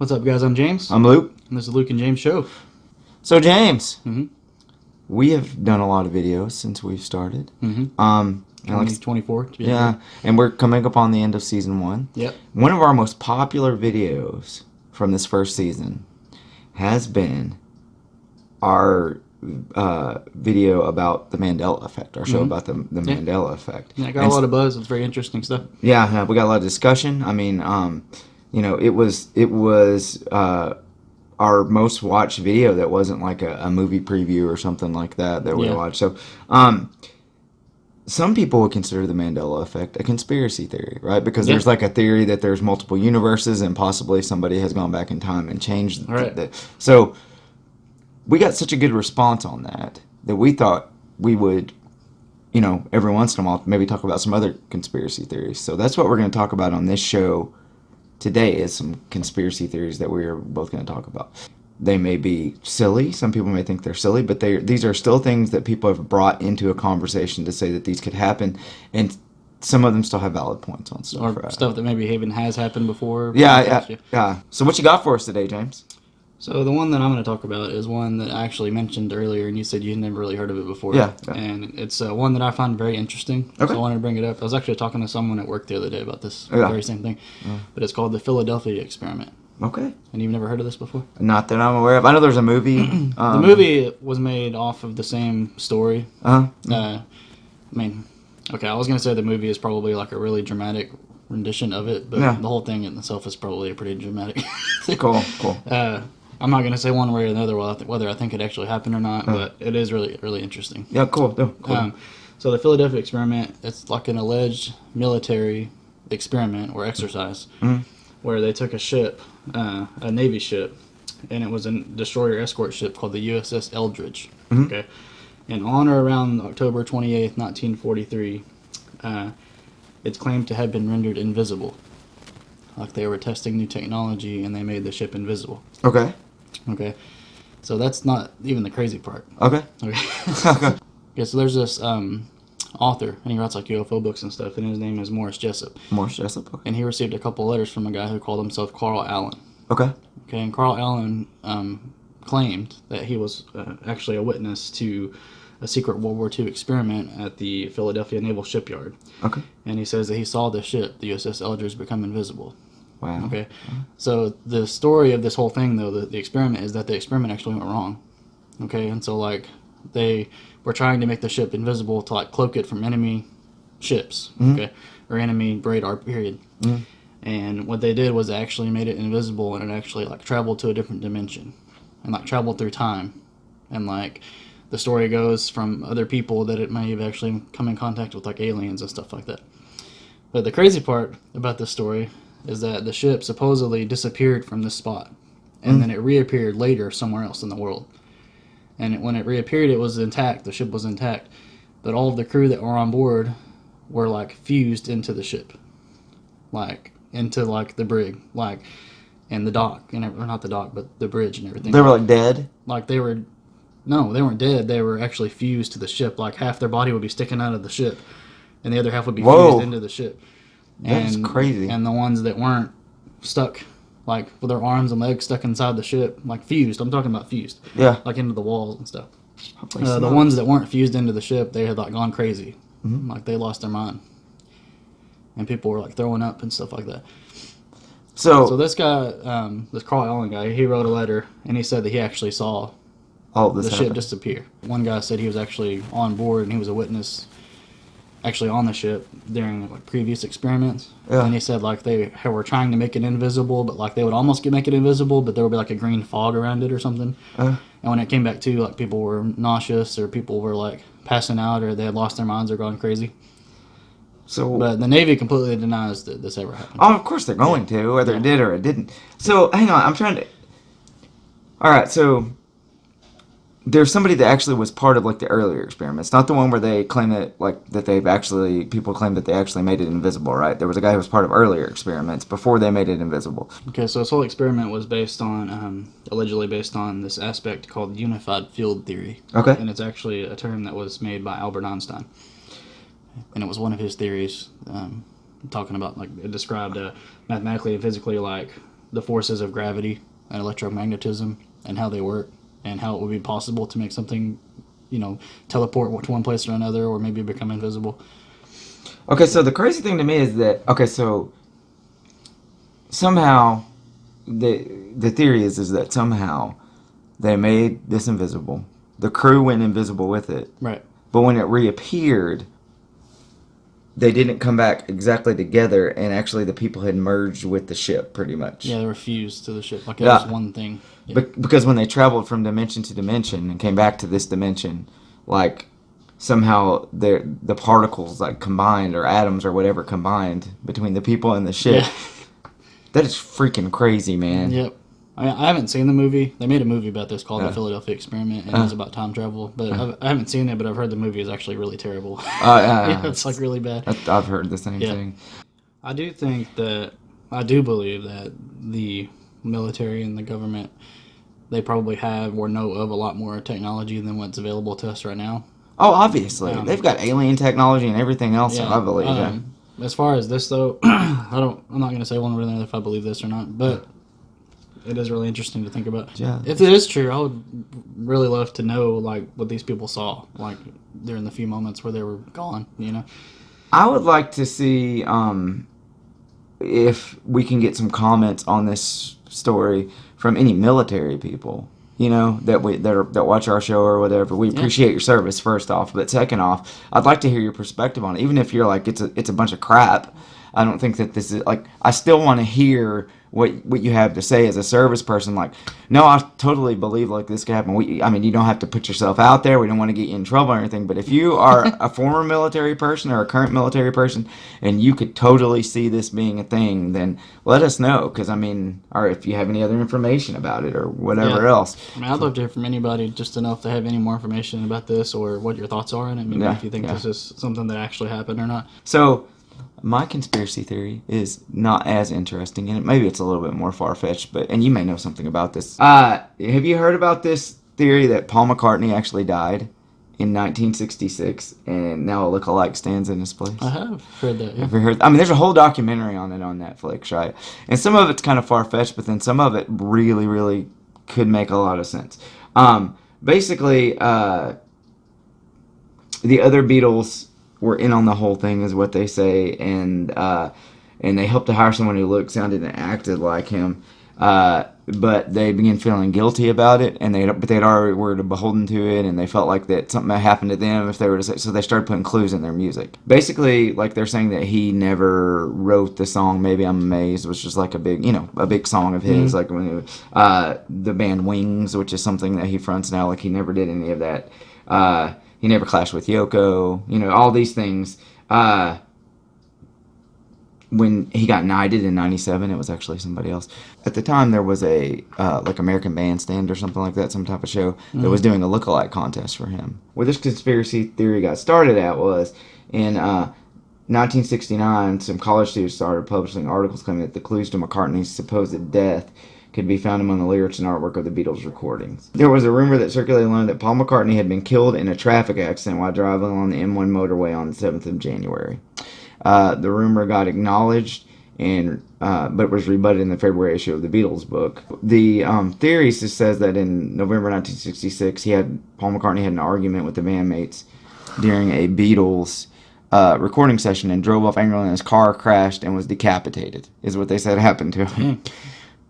What's up, guys? I'm James. I'm Luke. And this is Luke and James Show. So, James, Mm-hmm. we have done a lot of videos since we've started. Mm-hmm. 2024. Yeah, and we're coming up on the end of season 1. Yep. One of our most popular videos from this first season has been our video about the Mandela effect, our show about the Mandela effect. Yeah, I got a lot of buzz. It's very interesting stuff. Yeah, we got a lot of discussion. I mean, it was our most watched video that wasn't like a movie preview or something like that we watched. So, some people would consider the Mandela effect a conspiracy theory, right? Because there's like a theory that there's multiple universes and possibly somebody has gone back in time and changed So, we got such a good response on that we thought we would, every once in a while maybe talk about some other conspiracy theories. So that's what we're going to talk about on this show today, is some conspiracy theories that we are both going to talk about. They may be silly. Some people may think they're silly, but these are still things that people have brought into a conversation to say that these could happen, and some of them still have valid points on stuff. Or stuff that maybe even has happened before. Yeah. So what you got for us today, James? So the one that I'm going to talk about is one that I actually mentioned earlier, and you said you'd never really heard of it before. Yeah. And it's one that I find very interesting, so I wanted to bring it up. I was actually talking to someone at work the other day about this very same thing, but it's called the Philadelphia experiment. Okay. And you've never heard of this before? Not that I'm aware of. I know there's a movie. The movie was made off of the same story. I mean, okay, I was going to say the movie is probably like a really dramatic rendition of it, but the whole thing in itself is probably a pretty dramatic thing. Cool. I'm not going to say one way or another whether I think it actually happened or not, but it is really, really interesting. Yeah, cool. So the Philadelphia experiment, it's like an alleged military experiment or exercise where they took a ship, a Navy ship, and it was a destroyer escort ship called the USS Eldridge. Okay, and on or around October 28th, 1943, it's claimed to have been rendered invisible. Like they were testing new technology and they made the ship invisible. Okay. So that's not even the crazy part. Okay, so there's this author, and he writes like UFO books and stuff, and his name is Morris Jessup. Okay. And he received a couple letters from a guy who called himself Carl Allen. Okay, and Carl Allen claimed that he was actually a witness to a secret World War II experiment at the Philadelphia Naval Shipyard. Okay. And he says that he saw the ship, the USS Eldridge, become invisible. Wow. Okay. So the story of this whole thing, though, the experiment, is that the experiment actually went wrong. Okay. And so, like, they were trying to make the ship invisible to, like, cloak it from enemy ships. Okay. Or enemy radar, period. And what they did was they actually made it invisible, and it actually, like, traveled to a different dimension. And, like, traveled through time. And, like, the story goes from other people that it may have actually come in contact with, like, aliens and stuff like that. But the crazy part about this story is that the ship supposedly disappeared from this spot, and then it reappeared later somewhere else in the world. And when it reappeared, it was intact. The ship was intact, but all of the crew that were on board were like fused into the ship, like into like the brig, like and the dock, and or not the dock, but the bridge and everything. They were like dead. Like they were. No, they weren't dead. They were actually fused to the ship. Like half their body would be sticking out of the ship, and the other half would be fused into the ship. That's crazy. And the ones that weren't stuck, like with their arms and legs stuck inside the ship, like fused. I'm talking about fused. Yeah. Like into the walls and stuff. The ones that weren't fused into the ship, they had like gone crazy. Like they lost their mind. And people were like throwing up and stuff like that. So this guy, this Carl Allen guy, he wrote a letter and he said that he actually saw the ship disappear. One guy said he was actually on board and he was a witness actually on the ship during like previous experiments. And he said like they were trying to make it invisible, but like they would almost make it invisible, but there would be like a green fog around it or something. And when it came back to, like people were nauseous or people were like passing out or they had lost their minds or gone crazy. But the Navy completely denies that this ever happened. Oh, of course they're going to, whether it did or it didn't. So hang on, I'm trying to. All right, so there's somebody that actually was part of like the earlier experiments, not the one where they claim that people claim that they actually made it invisible, right? There was a guy who was part of earlier experiments before they made it invisible. Okay, so this whole experiment was based on, allegedly based on this aspect called unified field theory. Okay. And it's actually a term that was made by Albert Einstein. And it was one of his theories, talking about, like, it described mathematically and physically, like, the forces of gravity and electromagnetism and how they work and how it would be possible to make something, teleport to one place to another or maybe become invisible. Okay, so the crazy thing to me is that so somehow the theory is that somehow they made this invisible. The crew went invisible with it. Right. But when it reappeared, they didn't come back exactly together, and actually the people had merged with the ship pretty much. Yeah, they were fused to the ship. Like it was one thing. Yeah. Because when they traveled from dimension to dimension and came back to this dimension, like somehow the particles like combined, or atoms or whatever combined between the people and the ship. Yeah. That is freaking crazy, man. Yep. I haven't seen the movie. They made a movie about this called The Philadelphia Experiment, and it was about time travel. But I haven't seen it, but I've heard the movie is actually really terrible. Yeah, it's like really bad. I've heard the same thing. I do believe that the military and the government, they probably have or know of a lot more technology than what's available to us right now. Oh, obviously. They've got alien technology and everything else, I believe. As far as this, though, I'm not going to say one way or another if I believe this or not, but it is really interesting to think about. Yeah. If it is true, I would really love to know, like, what these people saw, like, during the few moments where they were gone, I would like to see if we can get some comments on this story from any military people, that watch our show or whatever. We appreciate your service, first off, but second off, I'd like to hear your perspective on it. Even if you're like, it's a bunch of crap, I don't think that this is, like, I still want to hear what you have to say as a service person. Like, no, I totally believe like this could happen. You don't have to put yourself out there. We don't want to get you in trouble or anything. But if you are a former military person or a current military person and you could totally see this being a thing, then let us know. Because, or if you have any other information about it or whatever else. I'd love to hear from anybody just to know if they have any more information about this or what your thoughts are on it. Maybe if you think this is something that actually happened or not. So my conspiracy theory is not as interesting, and maybe it's a little bit more far-fetched, and you may know something about this. Have you heard about this theory that Paul McCartney actually died in 1966, and now a lookalike stands in his place? I have heard that, yeah. Have you heard? There's a whole documentary on it on Netflix, right? And some of it's kind of far-fetched, but then some of it really, really could make a lot of sense. Basically, the other Beatles were in on the whole thing, is what they say, and they helped to hire someone who looked, sounded, and acted like him. But they began feeling guilty about it, and they'd already were beholden to it, and they felt like that something had happened to them if they were to say. So they started putting clues in their music. Basically, like they're saying that he never wrote the song "Maybe I'm Amazed," which is like a big song of his, like when the band Wings, which is something that he fronts now. Like he never did any of that. He never clashed with Yoko, all these things. When he got knighted in 97, it was actually somebody else. At the time, there was a like American Bandstand or something like that, some type of show that was doing a lookalike contest for him. Where this conspiracy theory got started at was in 1969, some college students started publishing articles claiming that the clues to McCartney's supposed death could be found among the lyrics and artwork of the Beatles recordings. There was a rumor that circulated online that Paul McCartney had been killed in a traffic accident while driving along the M1 motorway on the 7th of January. The rumor got acknowledged, but was rebutted in the February issue of the Beatles book. The theory says that in November 1966, Paul McCartney had an argument with the bandmates during a Beatles recording session and drove off angrily, and his car crashed and was decapitated, is what they said happened to him.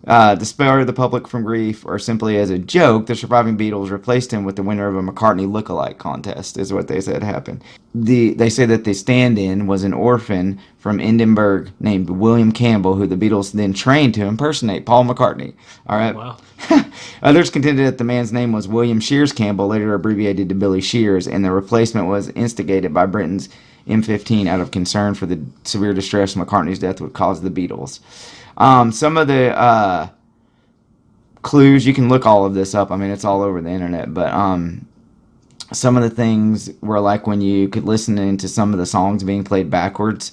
To spare the public from grief, or simply as a joke, the surviving Beatles replaced him with the winner of a McCartney lookalike contest, is what they said happened. They say that the stand-in was an orphan from Edinburgh named William Campbell, who the Beatles then trained to impersonate Paul McCartney. All right. Wow. Others contended that the man's name was William Shears Campbell, later abbreviated to Billy Shears, and the replacement was instigated by Britain's M15 out of concern for the severe distress McCartney's death would cause the Beatles. Some of the clues, you can look all of this up. It's all over the internet. But some of the things were like when you could listen into some of the songs being played backwards.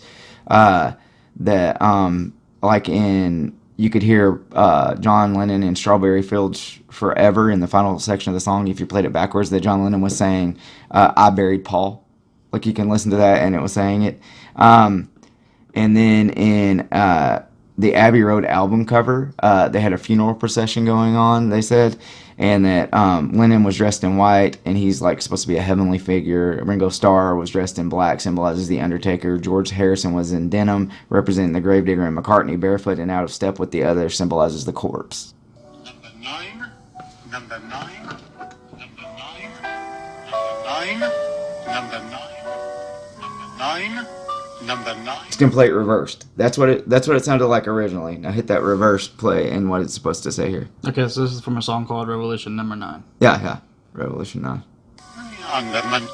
You could hear John Lennon in Strawberry Fields Forever in the final section of the song. If you played it backwards, that John Lennon was saying, "I buried Paul." Like you can listen to that, and it was saying it. And then in the Abbey Road album cover, they had a funeral procession going on, they said, and that Lennon was dressed in white, and he's like supposed to be a heavenly figure. Ringo Starr was dressed in black, symbolizes the Undertaker. George Harrison was in denim, representing the gravedigger, and McCartney, barefoot and out of step with the others, symbolizes the corpse. Number 9, number 9, number 9, number 9, number 9, number 9, number 9. It's gonna play it reversed. That's what it sounded like originally. Now hit that reverse play and what it's supposed to say here. Okay, so this is from a song called Revolution Number 9. Yeah, Revolution 9. Turn me on, dead man.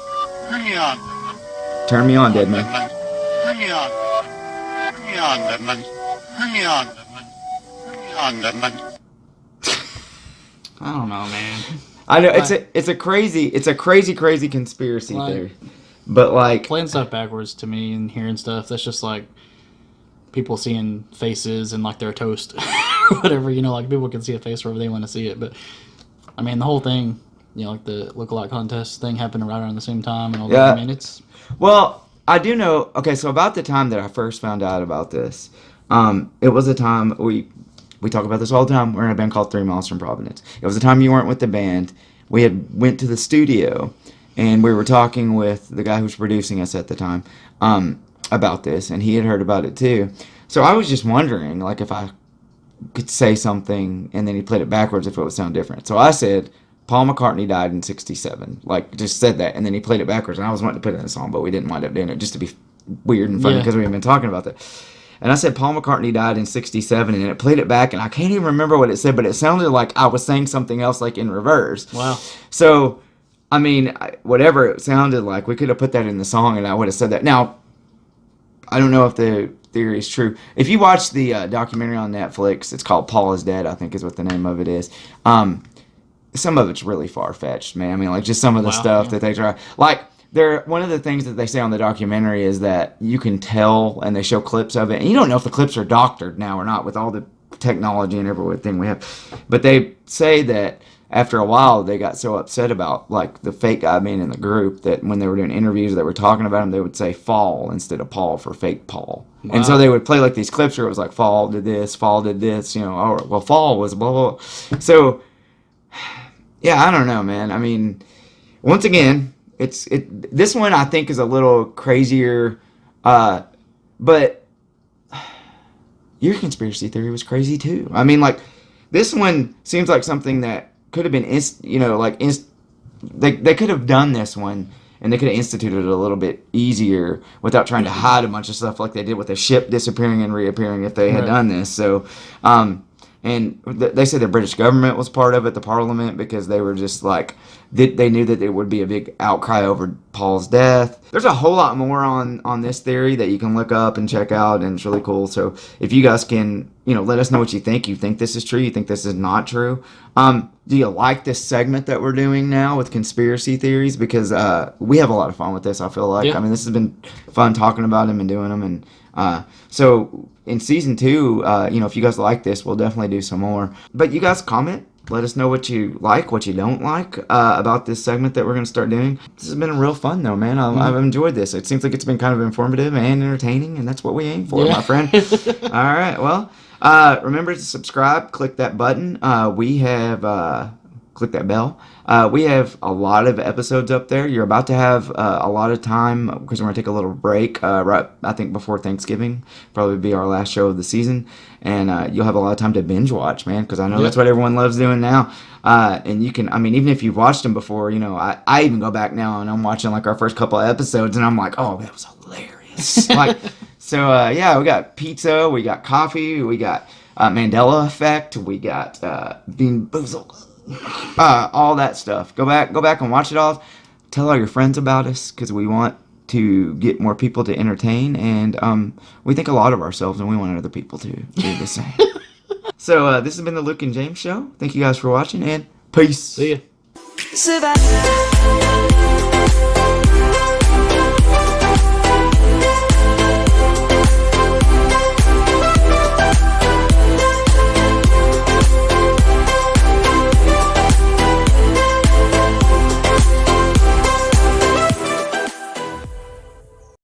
Turn me on, dead man. I don't know, man. I know it's a crazy conspiracy theory. But like playing stuff backwards to me and hearing stuff, that's just like people seeing faces and like their toast or whatever, like people can see a face wherever they want to see it. But I mean, the whole thing, like the lookalike contest thing happened right around the same time and all that. I mean, it's... Well, I do know, okay, so about the time that I first found out about this, it was a time, we talk about this all the time, we're in a band called 3 Miles from Providence. It was a time you weren't with the band. We had went to the studio, and we were talking with the guy who was producing us at the time about this, and he had heard about it too. So I was just wondering, like, if I could say something, and then he played it backwards, if it would sound different. So I said, Paul McCartney died in 1967. Like, just said that, and then he played it backwards, and I was wanting to put it in a song, but we didn't wind up doing it, just to be weird and funny, because we had been talking about that. And I said Paul McCartney died in 1967, and it played it back, and I can't even remember what it said, but it sounded like I was saying something else, like in reverse. Wow. So... I mean, whatever it sounded like, we could have put that in the song and I would have said that. Now, I don't know if the theory is true. If you watch the documentary on Netflix, it's called Paul is Dead, I think is what the name of it is. Some of it's really far-fetched, man. I mean, like, just some of the stuff that they try. Like, one of the things that they say on the documentary is that you can tell, and they show clips of it, and you don't know if the clips are doctored now or not with all the technology and everything we have. But they say that after a while, they got so upset about, like, the fake guy being in the group that when they were doing interviews that were talking about him, they would say Fall instead of Paul for fake Paul. Wow. And so they would play, like, these clips where it was like, Fall did this, Fall, or, well, Fall was blah, blah, blah. So, yeah, I don't know, man. I mean, once again, this one I think is a little crazier, but your conspiracy theory was crazy, too. I mean, like, this one seems like something that could have been, they could have done this one, and they could have instituted it a little bit easier without trying to hide a bunch of stuff like they did with the ship disappearing and reappearing if they had done this. So, and they said the British government was part of it, the Parliament, because they were just like, they knew that there would be a big outcry over Paul's death. There's a whole lot more on this theory that you can look up and check out, and it's really cool. So if you guys can, let us know what you think. You think this is true? You think this is not true? Do you like this segment that we're doing now with conspiracy theories? Because we have a lot of fun with this, I feel like. Yeah. I mean, this has been fun talking about them and doing them. And so in season 2, if you guys like this, we'll definitely do some more. But you guys comment. Let us know what you like, what you don't like about this segment that we're going to start doing. This has been real fun, though, man. I've enjoyed this. It seems like it's been kind of informative and entertaining, and that's what we aim for, my friend. All right, well, remember to subscribe. Click that button. Click that bell. We have a lot of episodes up there. You're about to have a lot of time because we're going to take a little break right, I think, before Thanksgiving. Probably be our last show of the season. And you'll have a lot of time to binge watch, man, because I know that's what everyone loves doing now. And you can, I mean, even if you've watched them before, I even go back now and I'm watching like our first couple of episodes and I'm like, oh, that was hilarious. So, we got pizza, we got coffee, we got Mandela Effect, we got Bean Boozled. All that stuff. Go back and watch it all. Tell all your friends about us because we want to get more people to entertain, and we think a lot of ourselves, and we want other people to do the same. So this has been the Luke and James Show. Thank you guys for watching, and peace. See ya. Survive.